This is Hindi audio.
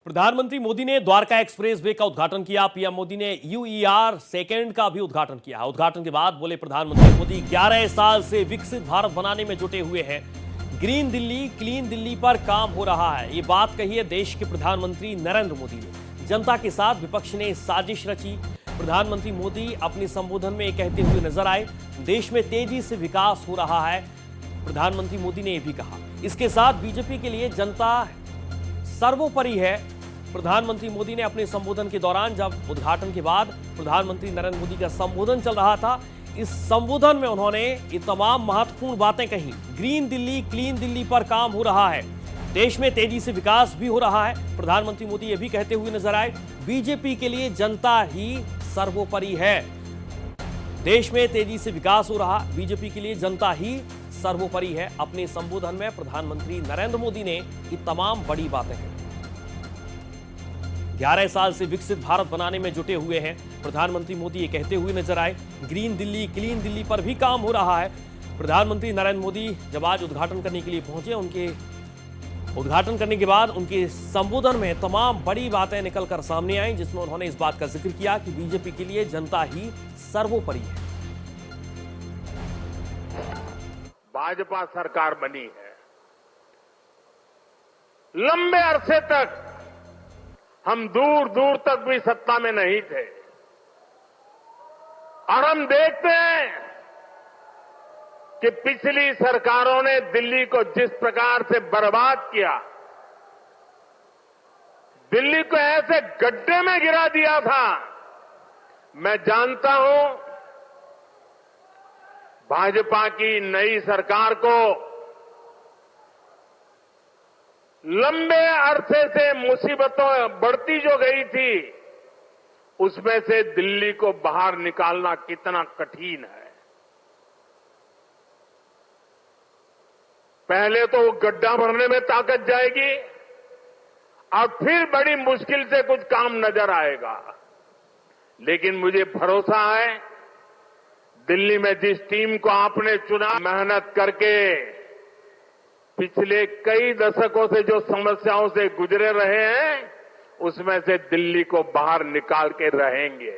प्रधानमंत्री मोदी ने द्वारका एक्सप्रेस वे का उद्घाटन किया। पीएम मोदी ने यूईआर सेकंड का भी उद्घाटन किया। उद्घाटन के बाद बोले प्रधानमंत्री मोदी 11 साल से विकसित भारत बनाने में जुटे हुए हैं। ग्रीन दिल्ली क्लीन दिल्ली पर काम हो रहा है। ये बात कही है देश के प्रधानमंत्री नरेंद्र मोदी ने। जनता के साथ विपक्ष ने साजिश रची। प्रधानमंत्री मोदी अपने संबोधन में कहते हुए नजर आए, देश में तेजी से विकास हो रहा है। प्रधानमंत्री मोदी ने यह भी कहा, इसके साथ बीजेपी के लिए जनता सर्वोपरि है। प्रधानमंत्री मोदी ने अपने संबोधन के दौरान, जब उद्घाटन के बाद प्रधानमंत्री नरेंद्र मोदी का संबोधन चल रहा था, इस संबोधन में उन्होंने ये तमाम महत्वपूर्ण बातें कही। ग्रीन दिल्ली क्लीन दिल्ली पर काम हो रहा है, देश में तेजी से विकास भी हो रहा है। प्रधानमंत्री मोदी ये भी कहते हुए नजर आए, बीजेपी के लिए जनता ही सर्वोपरि है। देश में तेजी से विकास हो रहा, बीजेपी के लिए जनता ही सर्वोपरि है। अपने संबोधन में प्रधानमंत्री नरेंद्र मोदी ने ये तमाम बड़ी बातें कही। 11 साल से विकसित भारत बनाने में जुटे हुए हैं। प्रधानमंत्री मोदी ये कहते हुए नजर आए, ग्रीन दिल्ली क्लीन दिल्ली पर भी काम हो रहा है। प्रधानमंत्री नरेंद्र मोदी जब आज उद्घाटन करने के लिए पहुंचे, उनके उद्घाटन करने के बाद उनके संबोधन में तमाम बड़ी बातें निकलकर सामने आई, जिसमें उन्होंने इस बात का जिक्र किया कि बीजेपी के लिए जनता ही सर्वोपरि है। भाजपा सरकार बनी है, लंबे अरसे तक हम दूर दूर तक भी सत्ता में नहीं थे, और हम देखते हैं कि पिछली सरकारों ने दिल्ली को जिस प्रकार से बर्बाद किया, दिल्ली को ऐसे गड्ढे में गिरा दिया था। मैं जानता हूं भाजपा की नई सरकार को लंबे अरसे से मुसीबतों बढ़ती जो गई थी, उसमें से दिल्ली को बाहर निकालना कितना कठिन है। पहले तो वो गड्ढा भरने में ताकत जाएगी, और फिर बड़ी मुश्किल से कुछ काम नजर आएगा। लेकिन मुझे भरोसा है, दिल्ली में जिस टीम को आपने चुना, मेहनत करके पिछले कई दशकों से जो समस्याओं से गुजरे रहे हैं, उसमें से दिल्ली को बाहर निकाल के रहेंगे।